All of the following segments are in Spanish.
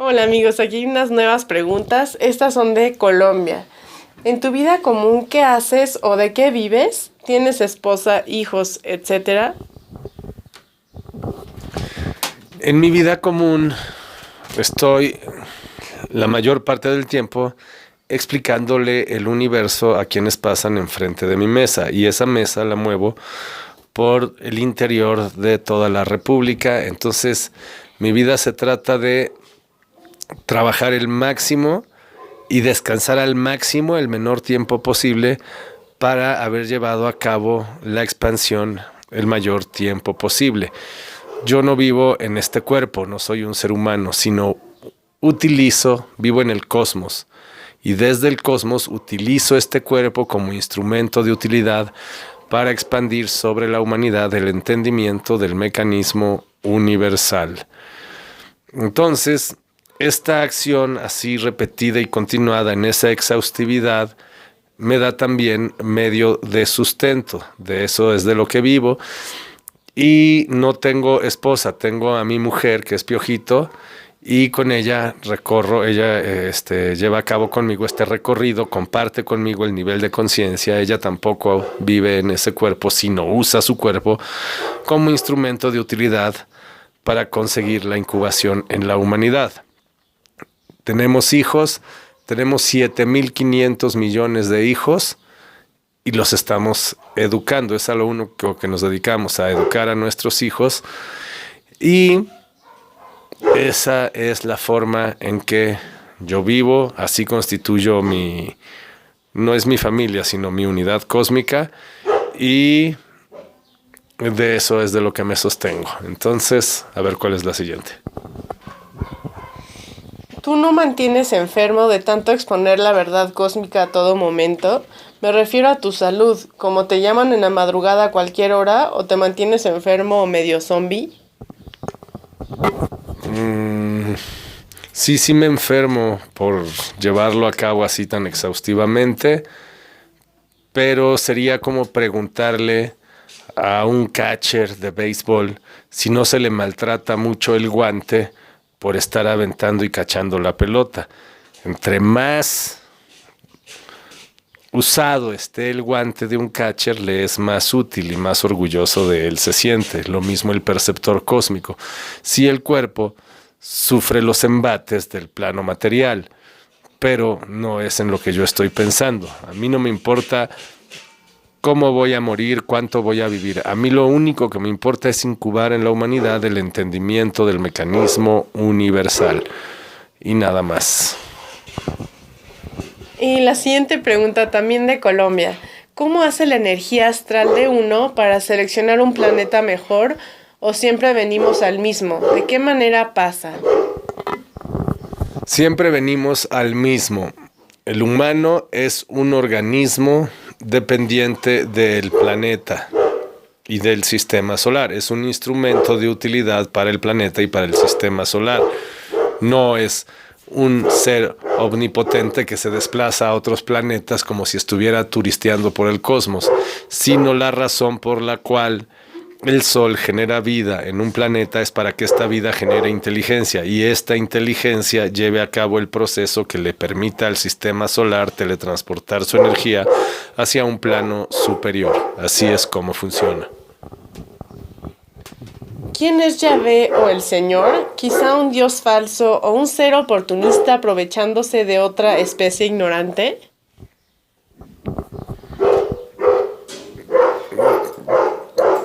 Hola amigos, aquí hay unas nuevas preguntas. Estas son de Colombia. En tu vida común, ¿qué haces o de qué vives? ¿Tienes esposa, hijos, etcétera? En mi vida común estoy la mayor parte del tiempo explicándole el universo a quienes pasan enfrente de mi mesa y esa mesa la muevo por el interior de toda la República. Entonces, mi vida se trata de trabajar el máximo y descansar al máximo el menor tiempo posible para haber llevado a cabo la expansión el mayor tiempo posible. Yo no vivo en este cuerpo, no soy un ser humano, sino vivo en el cosmos. Y desde el cosmos utilizo este cuerpo como instrumento de utilidad para expandir sobre la humanidad el entendimiento del mecanismo universal. Entonces, esta acción así repetida y continuada en esa exhaustividad me da también medio de sustento. De eso es de lo que vivo. Y no tengo esposa, tengo a mi mujer que es Piojito y con ella recorro, ella lleva a cabo conmigo este recorrido, comparte conmigo el nivel de conciencia. Ella tampoco vive en ese cuerpo, sino usa su cuerpo como instrumento de utilidad para conseguir la incubación en la humanidad. Tenemos hijos, tenemos 7.500 millones de hijos y los estamos educando. Es a lo único que nos dedicamos, a educar a nuestros hijos. Y esa es la forma en que yo vivo, así constituyo no es mi familia, sino mi unidad cósmica. Y de eso es de lo que me sostengo. Entonces, a ver cuál es la siguiente. ¿Tú no mantienes enfermo de tanto exponer la verdad cósmica a todo momento? Me refiero a tu salud, como te llaman en la madrugada a cualquier hora o te mantienes enfermo o medio zombie. Sí me enfermo por llevarlo a cabo así tan exhaustivamente, pero sería como preguntarle a un catcher de béisbol si no se le maltrata mucho el guante por estar aventando y cachando la pelota. Entre más usado esté el guante de un catcher, le es más útil y más orgulloso de él se siente. Lo mismo el perceptor cósmico. Si el cuerpo sufre los embates del plano material, pero no es en lo que yo estoy pensando. A mí no me importa cómo voy a morir, cuánto voy a vivir. A mí lo único que me importa es incubar en la humanidad el entendimiento del mecanismo universal y nada más. Y la siguiente pregunta también de Colombia. ¿Cómo hace la energía astral de uno para seleccionar un planeta mejor o siempre venimos al mismo? ¿De qué manera pasa? Siempre venimos al mismo. El humano es un organismo dependiente del planeta y del sistema solar. Es un instrumento de utilidad para el planeta y para el sistema solar. No es un ser omnipotente que se desplaza a otros planetas como si estuviera turisteando por el cosmos, sino la razón por la cual el Sol genera vida en un planeta es para que esta vida genere inteligencia y esta inteligencia lleve a cabo el proceso que le permita al sistema solar teletransportar su energía hacia un plano superior. Así es como funciona. ¿Quién es Yahvé o el Señor? ¿Quizá un dios falso o un ser oportunista aprovechándose de otra especie ignorante?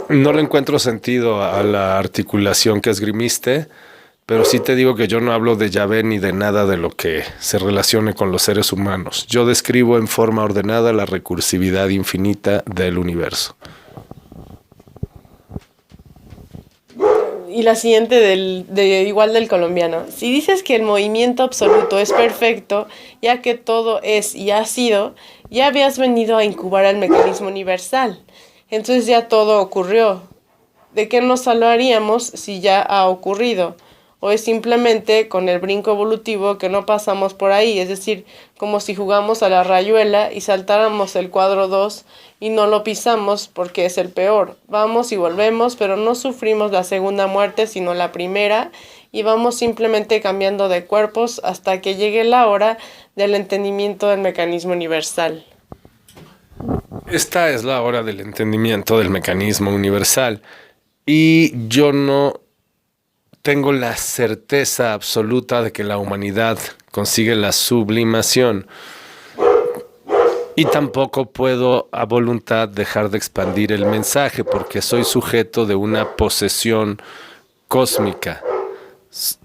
No le encuentro sentido a la articulación que esgrimiste, pero sí te digo que yo no hablo de Yahvé ni de nada de lo que se relacione con los seres humanos. Yo describo en forma ordenada la recursividad infinita del universo. Y la siguiente igual del colombiano. Si dices que el movimiento absoluto es perfecto, ya que todo es y ha sido, ya habías venido a incubar el mecanismo universal. Entonces ya todo ocurrió. ¿De qué nos salvaríamos si ya ha ocurrido? ¿O es simplemente con el brinco evolutivo que no pasamos por ahí? Es decir, como si jugamos a la rayuela y saltáramos el cuadro 2 y no lo pisamos porque es el peor. Vamos y volvemos, pero no sufrimos la segunda muerte, sino la primera, y vamos simplemente cambiando de cuerpos hasta que llegue la hora del entendimiento del mecanismo universal. Esta es la hora del entendimiento del mecanismo universal y yo no tengo la certeza absoluta de que la humanidad consigue la sublimación y tampoco puedo a voluntad dejar de expandir el mensaje porque soy sujeto de una posesión cósmica.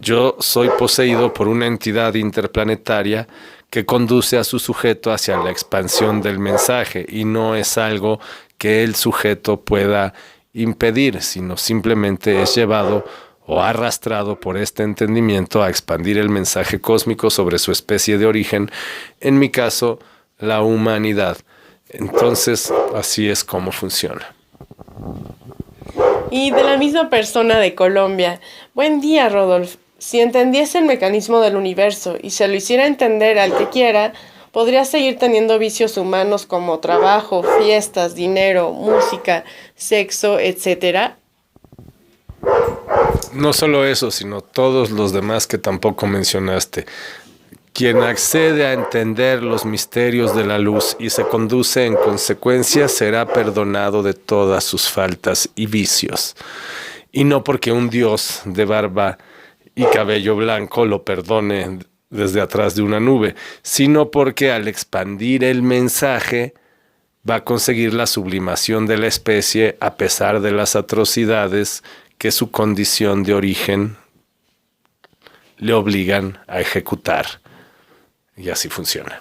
Yo soy poseído por una entidad interplanetaria que conduce a su sujeto hacia la expansión del mensaje y no es algo que el sujeto pueda impedir, sino simplemente es llevado o arrastrado por este entendimiento a expandir el mensaje cósmico sobre su especie de origen, en mi caso, la humanidad. Entonces, así es como funciona. Y de la misma persona de Colombia. Buen día, Rodolfo. Si entendiese el mecanismo del universo y se lo hiciera entender al que quiera, podría seguir teniendo vicios humanos como trabajo, fiestas, dinero, música, sexo, etc. No solo eso, sino todos los demás que tampoco mencionaste. Quien accede a entender los misterios de la luz y se conduce en consecuencia será perdonado de todas sus faltas y vicios. Y no porque un Dios de barba y cabello blanco lo perdone desde atrás de una nube, sino porque al expandir el mensaje va a conseguir la sublimación de la especie a pesar de las atrocidades que su condición de origen le obligan a ejecutar. Y así funciona.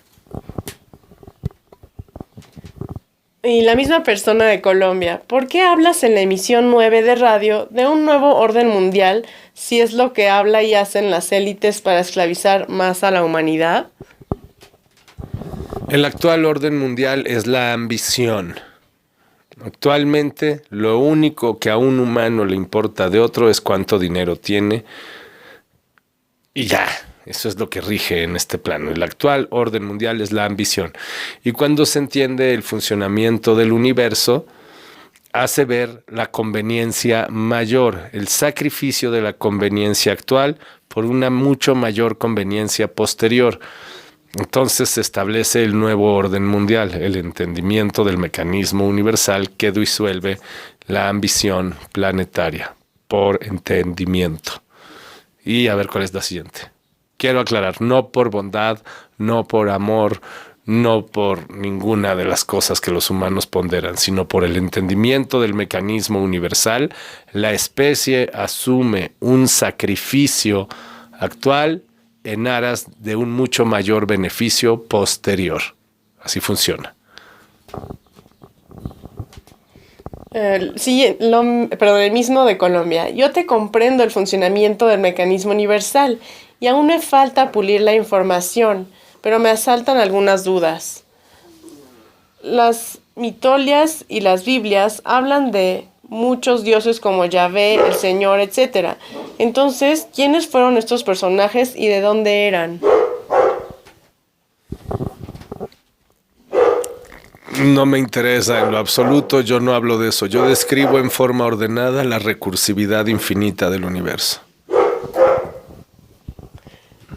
Y la misma persona de Colombia, ¿por qué hablas en la emisión 9 de radio de un nuevo orden mundial si es lo que habla y hacen las élites para esclavizar más a la humanidad? El actual orden mundial es la ambición. Actualmente, lo único que a un humano le importa de otro es cuánto dinero tiene y ya. Eso es lo que rige en este plano. El actual orden mundial es la ambición. Y cuando se entiende el funcionamiento del universo, hace ver la conveniencia mayor, el sacrificio de la conveniencia actual por una mucho mayor conveniencia posterior. Entonces se establece el nuevo orden mundial, el entendimiento del mecanismo universal que disuelve la ambición planetaria por entendimiento. Y a ver cuál es la siguiente. Quiero aclarar, no por bondad, no por amor, no por ninguna de las cosas que los humanos ponderan, sino por el entendimiento del mecanismo universal, la especie asume un sacrificio actual en aras de un mucho mayor beneficio posterior. Así funciona. Pero el mismo de Colombia. Yo te comprendo el funcionamiento del mecanismo universal y aún me falta pulir la información, pero me asaltan algunas dudas. Las mitolias y las Biblias hablan de muchos dioses como Yahvé, el Señor, etc. Entonces, ¿quiénes fueron estos personajes y de dónde eran? No me interesa en lo absoluto, yo no hablo de eso. Yo describo en forma ordenada la recursividad infinita del universo.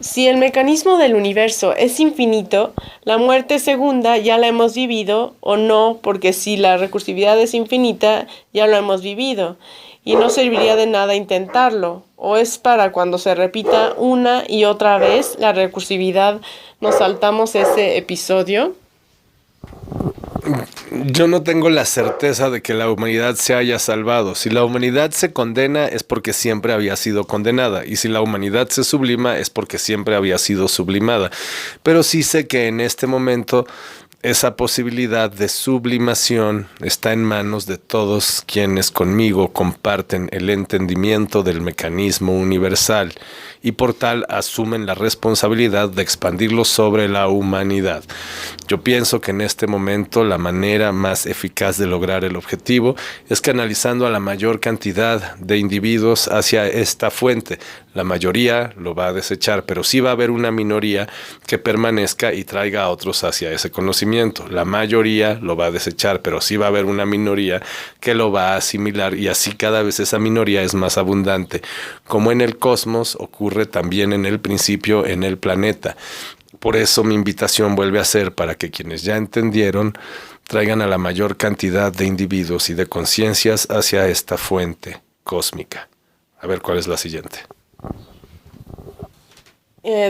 Si el mecanismo del universo es infinito, la muerte segunda ya la hemos vivido o no, porque si la recursividad es infinita, ya lo hemos vivido y no serviría de nada intentarlo. O es para cuando se repita una y otra vez la recursividad, nos saltamos ese episodio. Yo no tengo la certeza de que la humanidad se haya salvado. Si la humanidad se condena es porque siempre había sido condenada. Y si la humanidad se sublima es porque siempre había sido sublimada. Pero sí sé que en este momento esa posibilidad de sublimación está en manos de todos quienes conmigo comparten el entendimiento del mecanismo universal y por tal asumen la responsabilidad de expandirlo sobre la humanidad. Yo pienso que en este momento la manera más eficaz de lograr el objetivo es canalizando a la mayor cantidad de individuos hacia esta fuente, La mayoría lo va a desechar, pero sí va a haber una minoría que permanezca y traiga a otros hacia ese conocimiento. La mayoría lo va a desechar, pero sí va a haber una minoría que lo va a asimilar y así cada vez esa minoría es más abundante. Como en el cosmos ocurre también en el principio en el planeta. Por eso mi invitación vuelve a ser para que quienes ya entendieron traigan a la mayor cantidad de individuos y de conciencias hacia esta fuente cósmica. A ver cuál es la siguiente.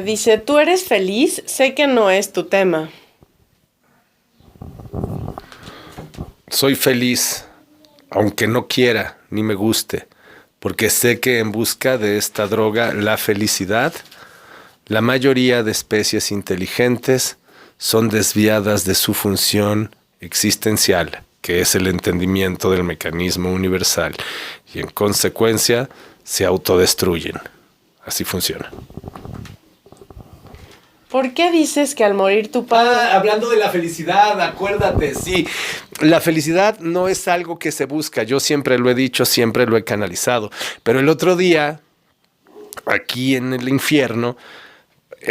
Dice, ¿tú eres feliz? Sé que no es tu tema. Soy feliz, aunque no quiera ni me guste, porque sé que en busca de esta droga, la felicidad, la mayoría de especies inteligentes son desviadas de su función existencial, que es el entendimiento del mecanismo universal, y en consecuencia se autodestruyen. Así funciona. ¿Por qué dices que al morir tu padre... Hablando de la felicidad, acuérdate, sí. La felicidad no es algo que se busca. Yo siempre lo he dicho, siempre lo he canalizado. Pero el otro día, aquí en el infierno,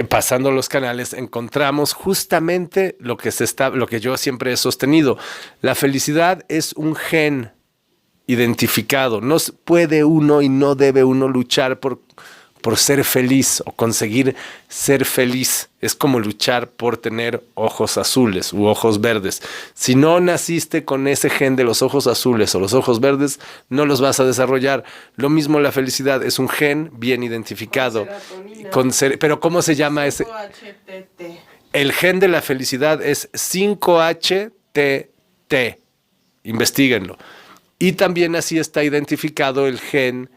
pasando los canales, encontramos justamente lo que yo siempre he sostenido. La felicidad es un gen identificado. No puede uno y no debe uno luchar por ser feliz o conseguir ser feliz. Es como luchar por tener ojos azules u ojos verdes. Si no naciste con ese gen de los ojos azules o los ojos verdes, no los vas a desarrollar. Lo mismo la felicidad, es un gen bien identificado. Pero ¿cómo se llama ese? 5-HTT. El gen de la felicidad es 5-HTT. Investíguenlo. Y también así está identificado el gen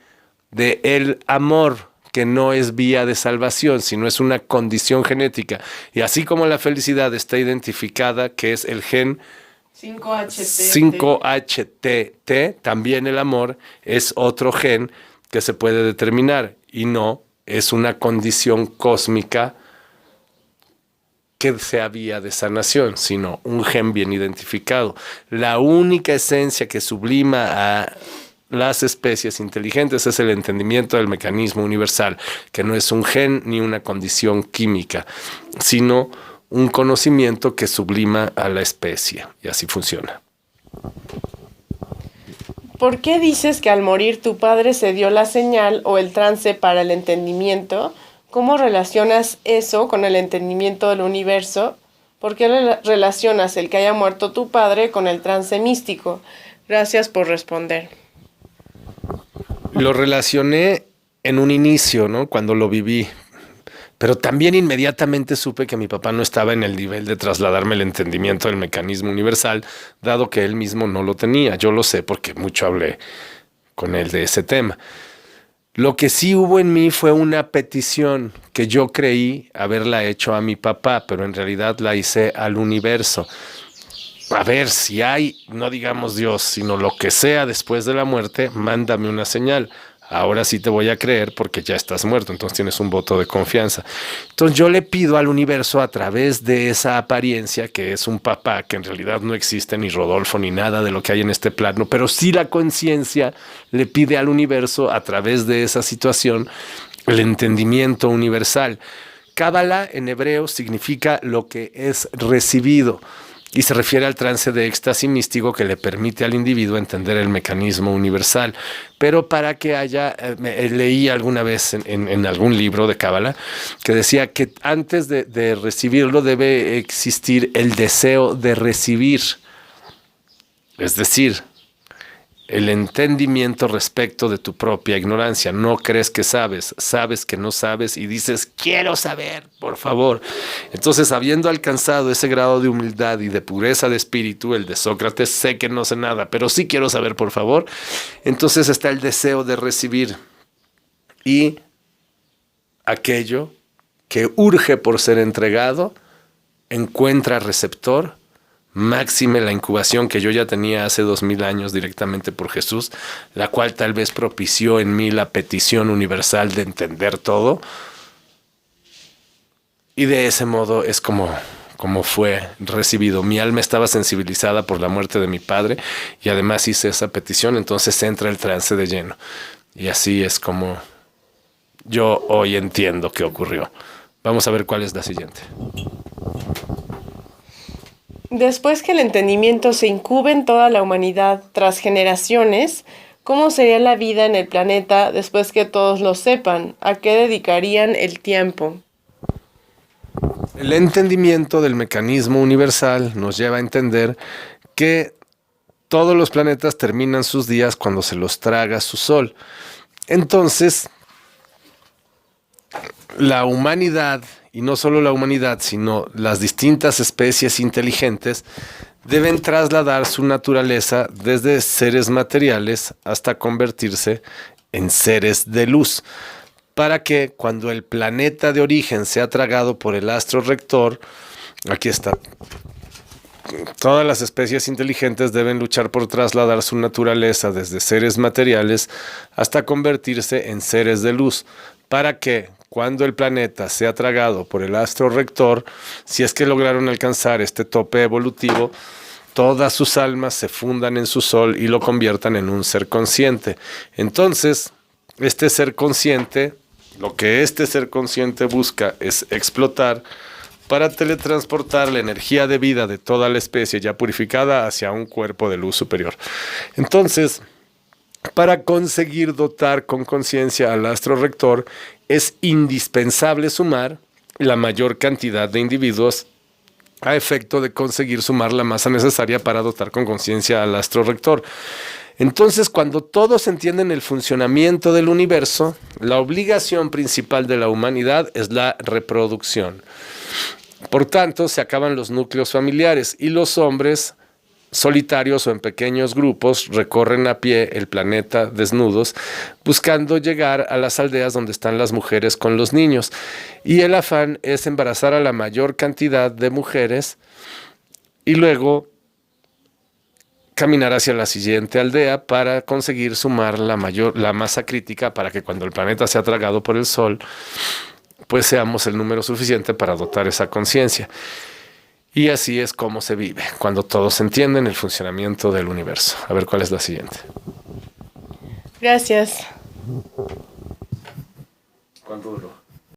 de el amor, que no es vía de salvación, sino es una condición genética. Y así como la felicidad está identificada, que es el gen 5-HTT, también el amor es otro gen que se puede determinar y no es una condición cósmica que sea vía de sanación, sino un gen bien identificado. La única esencia que sublima a las especies inteligentes es el entendimiento del mecanismo universal, que no es un gen ni una condición química, sino un conocimiento que sublima a la especie, y así funciona. ¿Por qué dices que al morir tu padre se dio la señal o el trance para el entendimiento? ¿Cómo relacionas eso con el entendimiento del universo? ¿Por qué relacionas el que haya muerto tu padre con el trance místico? Gracias por responder. Lo relacioné en un inicio, ¿no? Cuando lo viví. Pero también inmediatamente supe que mi papá no estaba en el nivel de trasladarme el entendimiento del mecanismo universal, dado que él mismo no lo tenía. Yo lo sé porque mucho hablé con él de ese tema. Lo que sí hubo en mí fue una petición que yo creí haberla hecho a mi papá, pero en realidad la hice al universo. A ver, si hay, no digamos Dios, sino lo que sea después de la muerte, mándame una señal. Ahora sí te voy a creer porque ya estás muerto, entonces tienes un voto de confianza. Entonces yo le pido al universo a través de esa apariencia que es un papá, que en realidad no existe ni Rodolfo ni nada de lo que hay en este plano, pero sí la conciencia le pide al universo a través de esa situación el entendimiento universal. Cábala en hebreo significa lo que es recibido. Y se refiere al trance de éxtasis místico que le permite al individuo entender el mecanismo universal. Pero para que haya, leí alguna vez en algún libro de Cábala que decía que antes de recibirlo debe existir el deseo de recibir. Es decir, el entendimiento respecto de tu propia ignorancia. No crees que sabes, sabes que no sabes y dices, quiero saber, por favor. Entonces, habiendo alcanzado ese grado de humildad y de pureza de espíritu, el de Sócrates, sé que no sé nada, pero sí quiero saber, por favor. Entonces está el deseo de recibir y aquello que urge por ser entregado encuentra receptor. Máxime la incubación que yo ya tenía hace 2000 años directamente por Jesús, la cual tal vez propició en mí la petición universal de entender todo. Y de ese modo es como fue recibido. Mi alma estaba sensibilizada por la muerte de mi padre y además hice esa petición, entonces entra el trance de lleno. Y así es como yo hoy entiendo qué ocurrió. Vamos a ver cuál es la siguiente. Después que el entendimiento se incube en toda la humanidad tras generaciones, ¿cómo sería la vida en el planeta después que todos lo sepan? ¿A qué dedicarían el tiempo? El entendimiento del mecanismo universal nos lleva a entender que todos los planetas terminan sus días cuando se los traga su sol. Entonces, la humanidad, y no solo la humanidad, sino las distintas especies inteligentes, deben trasladar su naturaleza desde seres materiales hasta convertirse en seres de luz, para que cuando el planeta de origen sea tragado por el astro rector, aquí está, todas las especies inteligentes deben luchar por trasladar su naturaleza desde seres materiales hasta convertirse en seres de luz, para que cuando el planeta sea tragado por el astro rector, si es que lograron alcanzar este tope evolutivo, todas sus almas se fundan en su sol y lo conviertan en un ser consciente. Entonces, este ser consciente, lo que este ser consciente busca es explotar para teletransportar la energía de vida de toda la especie ya purificada hacia un cuerpo de luz superior. Entonces, para conseguir dotar con conciencia al astro rector, es indispensable sumar la mayor cantidad de individuos a efecto de conseguir sumar la masa necesaria para dotar con conciencia al astro rector. Entonces, cuando todos entienden el funcionamiento del universo, la obligación principal de la humanidad es la reproducción. Por tanto, se acaban los núcleos familiares y los hombres solitarios o en pequeños grupos recorren a pie el planeta desnudos, buscando llegar a las aldeas donde están las mujeres con los niños. Y el afán es embarazar a la mayor cantidad de mujeres y luego caminar hacia la siguiente aldea para conseguir sumar la masa crítica para que cuando el planeta sea tragado por el sol, pues seamos el número suficiente para dotar esa conciencia. Y así es como se vive, cuando todos entienden el funcionamiento del universo. A ver cuál es la siguiente. Gracias.